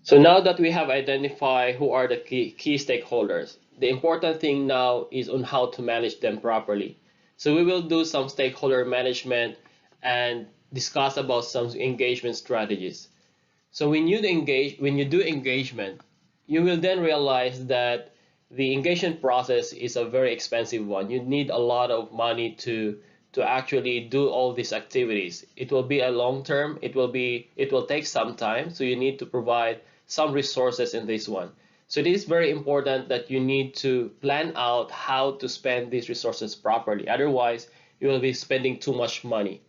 So now that we have identified who are the key stakeholders, the important thing now is on how to manage them properly. So we will do some stakeholder management and discuss about some engagement strategies. So when you do engagement, you will then realize that the engagement process is a very expensive one. You need a lot of money to actually do all these activities. It will be a long term, it will take some time, so you need to provide some resources in this one. So it is very important that you need to plan out how to spend these resources properly. Otherwise, you will be spending too much money.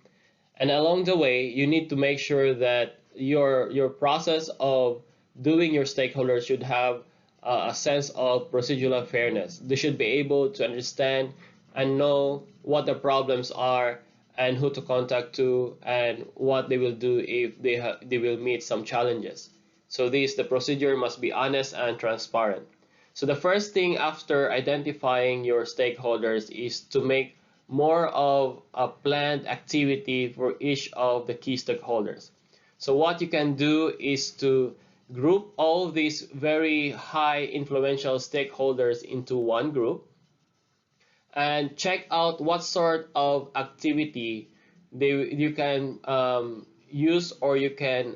And along the way, you need to make sure that your process of doing your stakeholders should have a sense of procedural fairness. They should be able to understand and know what the problems are and who to contact to and what they will do if they will meet some challenges. So the procedure must be honest and transparent. So the first thing after identifying your stakeholders is to make more of a planned activity for each of the key stakeholders. So what you can do is to group all these very high influential stakeholders into one group and check out what sort of activity you can use or you can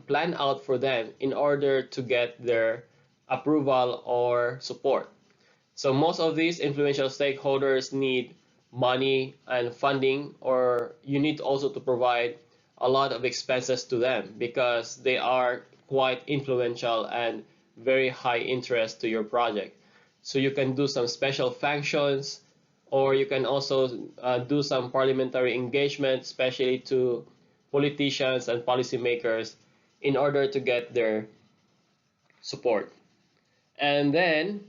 plan out for them in order to get their approval or support. So most of these influential stakeholders need money and funding, or you need also to provide a lot of expenses to them because they are quite influential and very high interest to your project. So you can do some special functions, or you can also do some parliamentary engagement, especially to politicians and policymakers in order to get their support. And then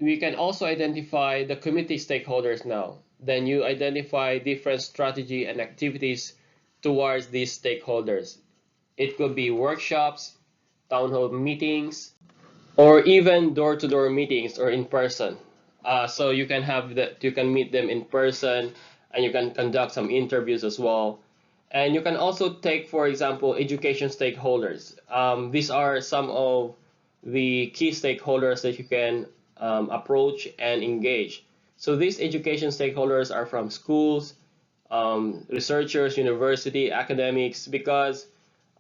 we can also identify the community stakeholders now. Then you identify different strategy and activities towards these stakeholders. It could be workshops, town hall meetings, or even door-to-door meetings or in person. So you can you can meet them in person, and you can conduct some interviews as well. And you can also take, for example, education stakeholders. These are some of the key stakeholders that you can approach and engage. So these education stakeholders are from schools, researchers, university, academics, because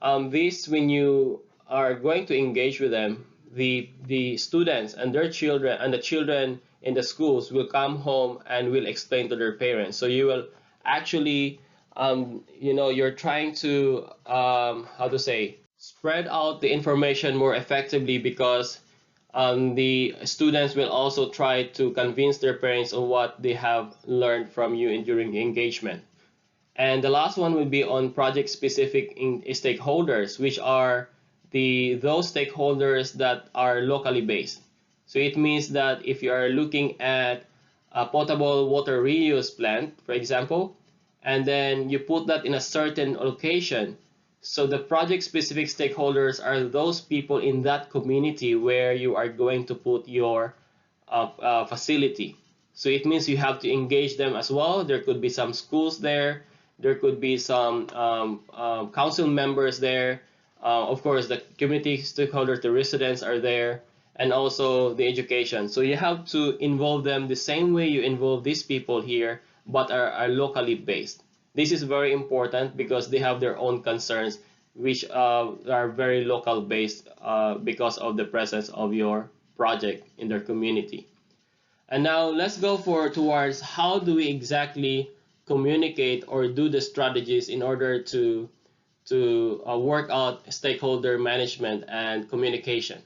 when you are going to engage with them, the students and their children and the children in the schools will come home and will explain to their parents. So you will actually, you're trying to, how to say, spread out the information more effectively because the students will also try to convince their parents of what they have learned from you during the engagement. And the last one will be on project specific stakeholders, which are those stakeholders that are locally based. So it means that if you are looking at a potable water reuse plant, for example, and then you put that in a certain location, so the project specific stakeholders are those people in that community where you are going to put your facility. So it means you have to engage them as well. There could be some schools there. There could be some council members there. Of course, the community stakeholders, the residents are there, and also the education. So you have to involve them the same way you involve these people here, but are locally based. This is very important because they have their own concerns, which are very local based because of the presence of your project in their community. And now let's go towards how do we exactly communicate or do the strategies in order to work out stakeholder management and communication.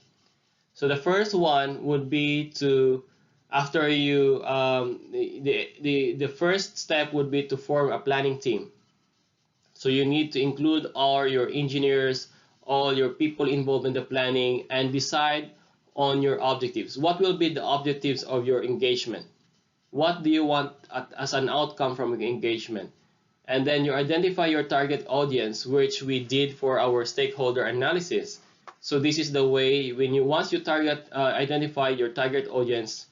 So the first one would be to after you the first step would be to form a planning team. So you need to include all your engineers, all your people involved in the planning, and decide on your objectives. What will be the objectives of your engagement? What do you want as an outcome from engagement? And then you identify your target audience, which we did for our stakeholder analysis. So this is the way when you once you identify your target audience,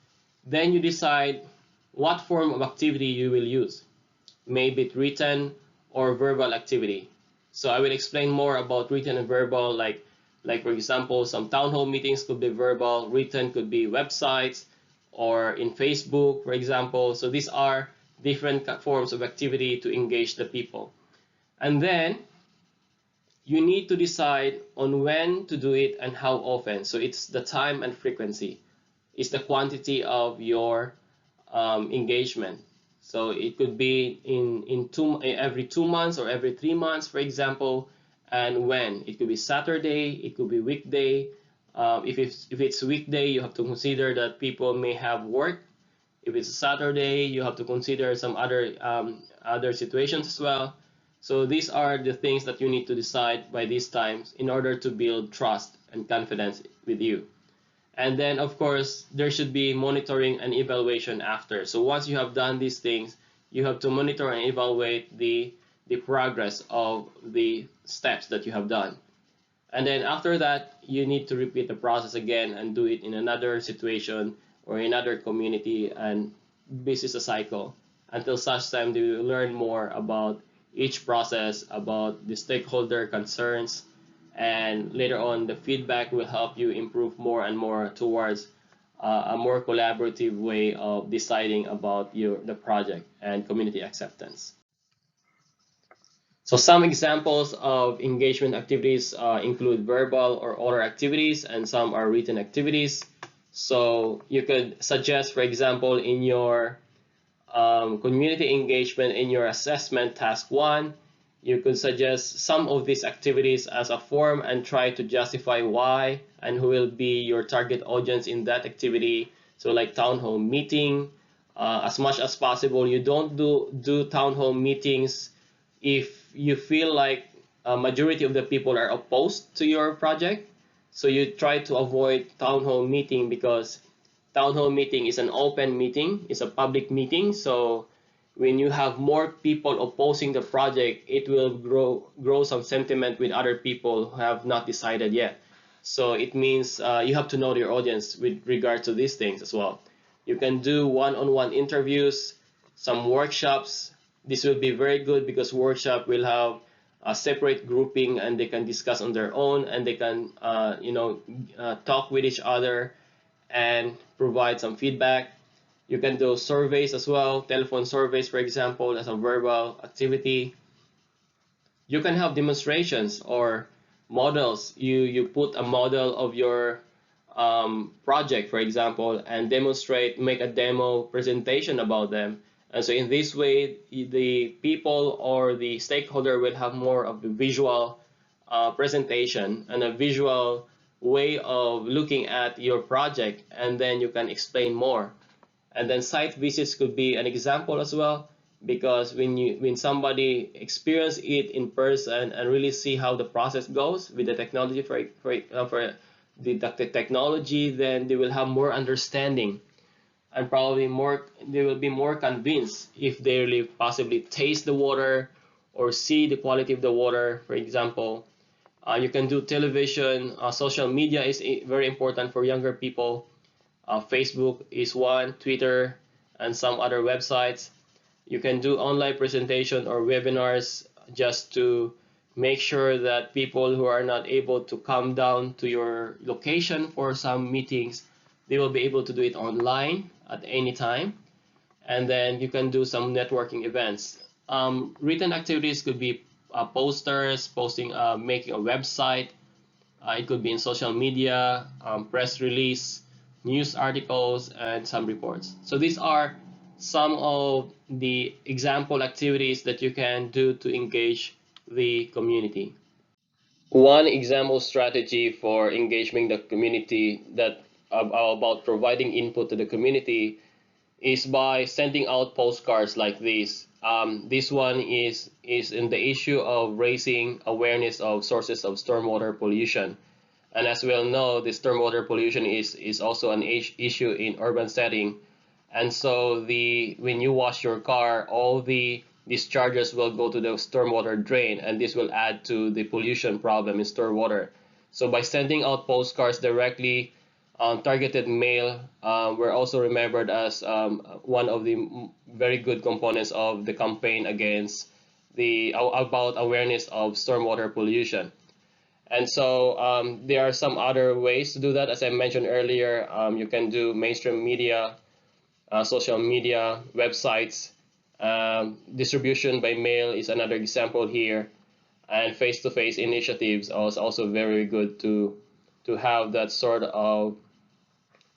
then you decide what form of activity you will use, maybe it written or verbal activity. So I will explain more about written and verbal, like Like for example, some town hall meetings could be verbal, written could be websites or in Facebook, for example. So these are different forms of activity to engage the people. And then you need to decide on when to do it and how often. So it's the time and frequency. It's the quantity of your engagement. So it could be every 2 months or every 3 months, for example. And when it could be Saturday, it could be weekday. If it's weekday, you have to consider that people may have work. If it's Saturday, you have to consider some other situations as well. So these are the things that you need to decide by these times in order to build trust and confidence with you. And then, of course, there should be monitoring and evaluation after. So once you have done these things, you have to monitor and evaluate the progress of the steps that you have done. And then after that, you need to repeat the process again and do it in another situation or another community, and this is a cycle until such time do you learn more about each process, about the stakeholder concerns, and later on the feedback will help you improve more and more towards a more collaborative way of deciding about the project and community acceptance. So some examples of engagement activities include verbal or oral activities, and some are written activities. So you could suggest, for example, in your community engagement, in your assessment task 1, you could suggest some of these activities as a form and try to justify why and who will be your target audience in that activity. So like town hall meeting, as much as possible, you don't do town hall meetings if you feel like a majority of the people are opposed to your project. So you try to avoid town hall meeting because town hall meeting is an open meeting, it's a public meeting. So when you have more people opposing the project, it will grow some sentiment with other people who have not decided yet. So it means you have to know your audience with regard to these things as well. You can do one-on-one interviews, some workshops. This will be very good because workshop will have a separate grouping and they can discuss on their own, and they can talk with each other and provide some feedback. You can do surveys as well, telephone surveys, for example, as a verbal activity. You can have demonstrations or models. You put a model of your project, for example, and demonstrate, make a demo presentation about them. And so in this way, the people or the stakeholder will have more of a visual presentation and a visual way of looking at your project, and then you can explain more. And then site visits could be an example as well, because when somebody experience it in person and really see how the process goes with the technology for the technology, then they will have more understanding, and probably more they will be more convinced if they really possibly taste the water or see the quality of the water, for example. You can do television. Social media is very important for younger people. Facebook is one, Twitter, and some other websites. You can do online presentation or webinars just to make sure that people who are not able to come down to your location for some meetings, they will be able to do it online at any time. And then you can do some networking events. Written activities could be posters, posting, making a website. It could be in social media, press release, news articles, and some reports. So these are some of the example activities that you can do to engage the community. One example strategy for engaging the community that about providing input to the community is by sending out postcards like this. This one is in the issue of raising awareness of sources of stormwater pollution. And as we all know, the stormwater pollution is also an issue in urban setting. And so when you wash your car, all the discharges will go to the stormwater drain, and this will add to the pollution problem in stormwater. So by sending out postcards directly, targeted mail were also remembered as one of the very good components of the campaign against about awareness of stormwater pollution. And so there are some other ways to do that. As I mentioned earlier, you can do mainstream media, social media, websites. Distribution by mail is another example here, and face-to-face initiatives is also very good to have that sort of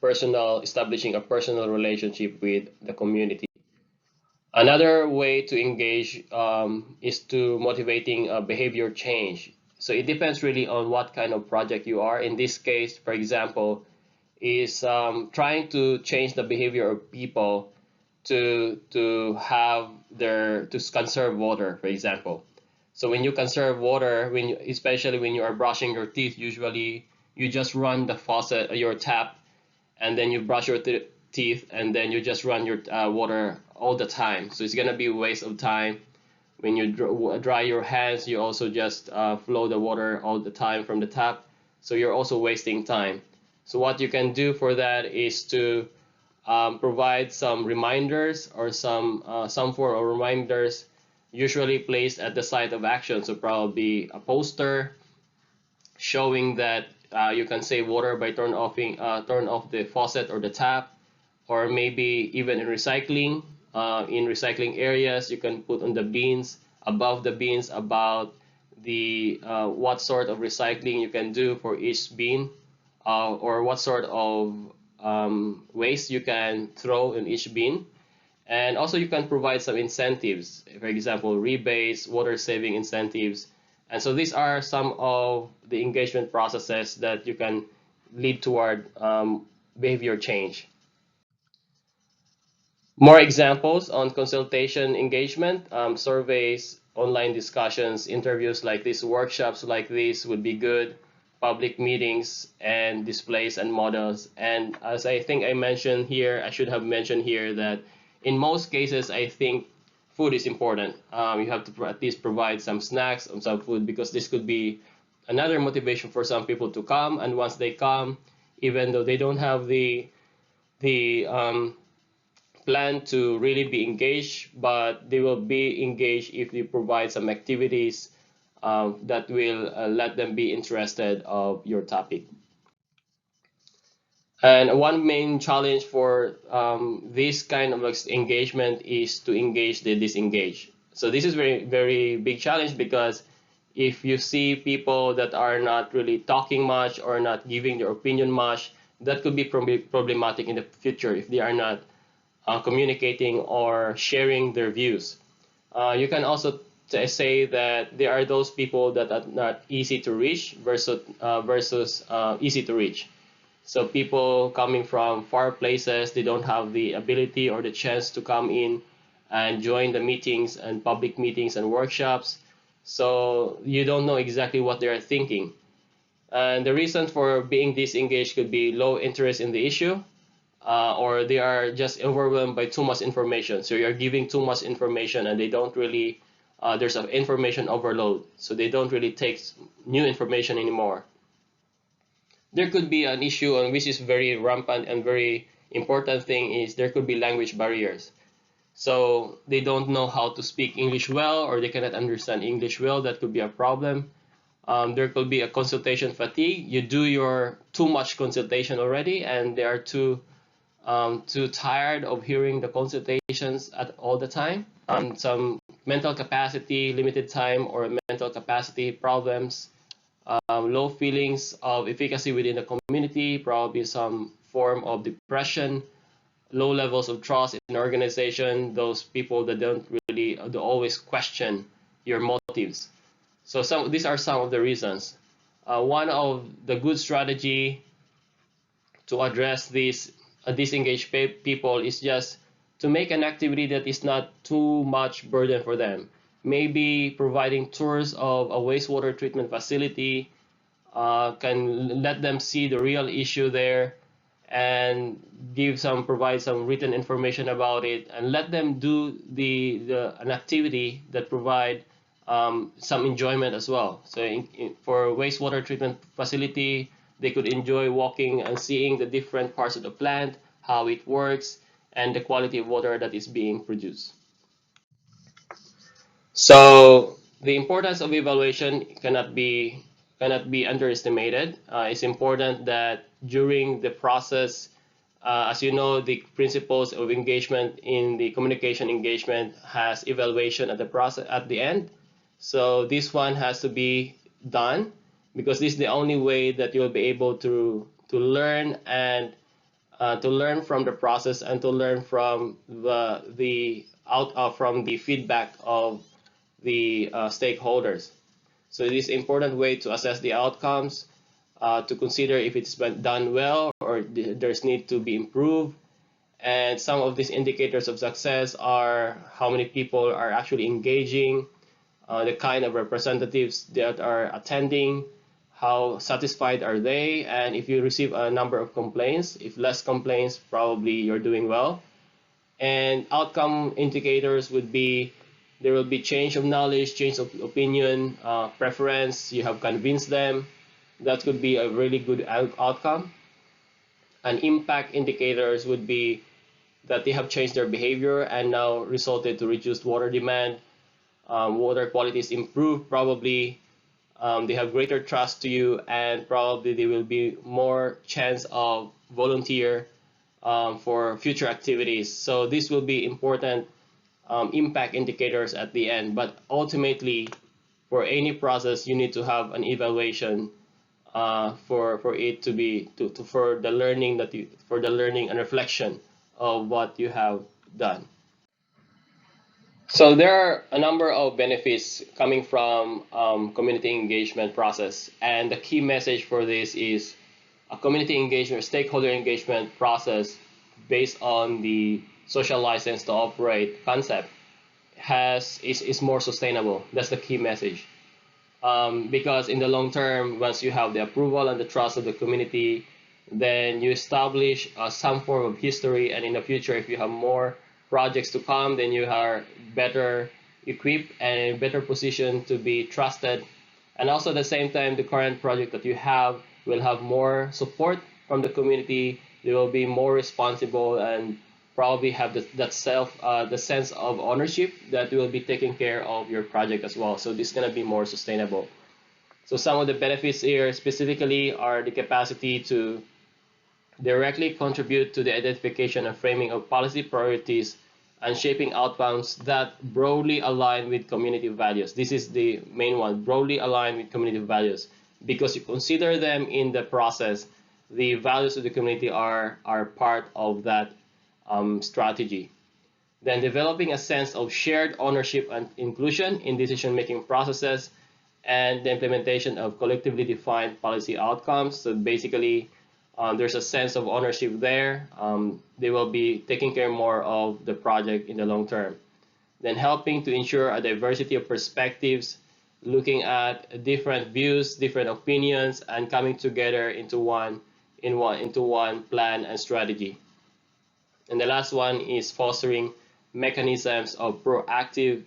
personal, establishing a personal relationship with the community. Another way to engage is to motivating a behavior change. So it depends really on what kind of project you are. In this case, for example, is trying to change the behavior of people to have their to conserve water, for example. So when you conserve water, when you, especially when you are brushing your teeth, usually you just run the faucet, your tap, and then you brush your teeth, and then you just run your water all the time. So it's gonna be a waste of time. When you dry your hands, you also just flow the water all the time from the tap. So you're also wasting time. So what you can do for that is to provide some reminders or some form of reminders, usually placed at the site of action. So probably a poster showing that you can save water by turn off the faucet or the tap, or maybe even in recycling areas, you can put on the bins, above the bins, about the what sort of recycling you can do for each bin, or what sort of waste you can throw in each bin. And also you can provide some incentives, for example, rebates, water saving incentives. And so these are some of the engagement processes that you can lead toward behavior change. More examples on consultation engagement, surveys, online discussions, interviews like this, workshops like this would be good, public meetings, and displays and models. And as I think I mentioned here, I should have mentioned here that in most cases, I think food is important. You have to at least provide some snacks and some food, because this could be another motivation for some people to come. And once they come, even though they don't have the plan to really be engaged, but they will be engaged if you provide some activities that will let them be interested of your topic. And one main challenge for this kind of engagement is to engage the disengaged. So this is very, very big challenge, because if you see people that are not really talking much or not giving their opinion much, that could be problematic in the future if they are not communicating or sharing their views. You can also say that there are those people that are not easy to reach versus easy to reach. So people coming from far places, they don't have the ability or the chance to come in and join the meetings and public meetings and workshops. So you don't know exactly what they are thinking. And the reason for being disengaged could be low interest in the issue, or they are just overwhelmed by too much information. So you're giving too much information, and they don't really, there's an information overload. So they don't really take new information anymore. There could be an issue, and which is very rampant and very important thing, is there could be language barriers. So they don't know how to speak English well, or they cannot understand English well. That could be a problem. There could be a consultation fatigue. You do your too much consultation already, and they are too tired of hearing the consultations at all the time. Some mental capacity, limited time, or mental capacity problems, low feelings of efficacy within the community, probably some form of depression, low levels of trust in an organization, those people that don't really, they always question your motives. So these are some of the reasons. One of the good strategy to address these disengaged people is just to make an activity that is not too much burden for them. Maybe providing tours of a wastewater treatment facility can let them see the real issue there, and provide some written information about it, and let them do an activity that provide some enjoyment as well. So for wastewater treatment facility, they could enjoy walking and seeing the different parts of the plant, how it works, and the quality of water that is being produced. So the importance of evaluation cannot be underestimated. It's important that during the process, as you know, the principles of engagement in the communication engagement has evaluation at the process at the end. So this one has to be done because this is the only way that you'll be able to learn and to learn from the process and to learn from from the feedback of the stakeholders. So it is an important way to assess the outcomes, to consider if it's been done well or there's need to be improved. And some of these indicators of success are how many people are actually engaging, the kind of representatives that are attending, how satisfied are they, and if you receive a number of complaints, if less complaints, probably you're doing well. And outcome indicators would be there will be change of knowledge, change of opinion, preference, you have convinced them. That could be a really good outcome. And impact indicators would be that they have changed their behavior and now resulted to reduced water demand. Water quality is improved, probably they have greater trust to you, and probably there will be more chance of volunteer for future activities. So this will be important impact indicators at the end. But ultimately, for any process, you need to have an evaluation for it to be for the learning for the learning and reflection of what you have done. So there are a number of benefits coming from community engagement process, and the key message for this is a community engagement, stakeholder engagement process based on the social license to operate concept is more sustainable. That's the key message. Because in the long term, once you have the approval and the trust of the community, then you establish some form of history, and in the future, if you have more projects to come, then you are better equipped and in better position to be trusted. And also at the same time, the current project that you have will have more support from the community. They will be more responsible and probably have the sense of ownership that will be taking care of your project as well. So this is going to be more sustainable. So some of the benefits here specifically are the capacity to directly contribute to the identification and framing of policy priorities and shaping outcomes that broadly align with community values. This is the main one, broadly align with community values, because you consider them in the process. The values of the community are part of that strategy. Then developing a sense of shared ownership and inclusion in decision-making processes, and the implementation of collectively defined policy outcomes. So basically, there's a sense of ownership there. They will be taking care more of the project in the long term. Then helping to ensure a diversity of perspectives, looking at different views, different opinions, and coming together into one plan and strategy. And the last one is fostering mechanisms of proactive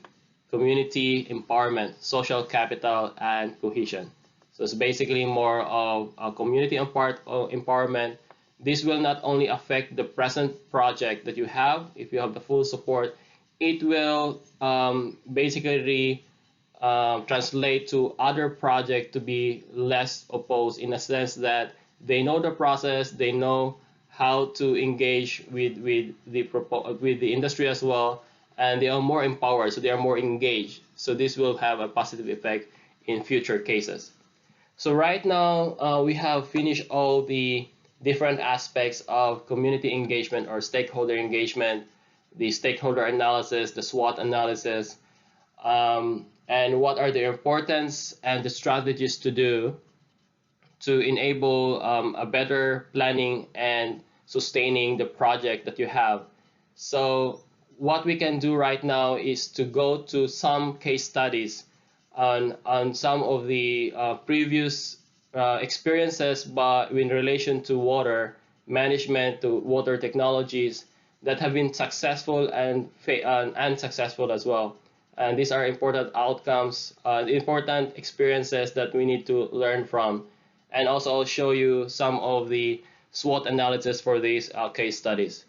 community empowerment, social capital, and cohesion. So it's basically more of a community empowerment. This will not only affect the present project that you have, if you have the full support, it will basically translate to other projects to be less opposed, in a sense that they know the process, they know how to engage with the industry as well, and they are more empowered, so they are more engaged. So this will have a positive effect in future cases. So right now, we have finished all the different aspects of community engagement or stakeholder engagement, the stakeholder analysis, the SWOT analysis, and what are the importance and the strategies to do to enable a better planning and sustaining the project that you have. So what we can do right now is to go to some case studies on some of the previous experiences, but in relation to water management, to water technologies that have been successful and unsuccessful as well. And these are important outcomes, important experiences that we need to learn from. And also I'll show you some of the SWOT analysis for these case studies.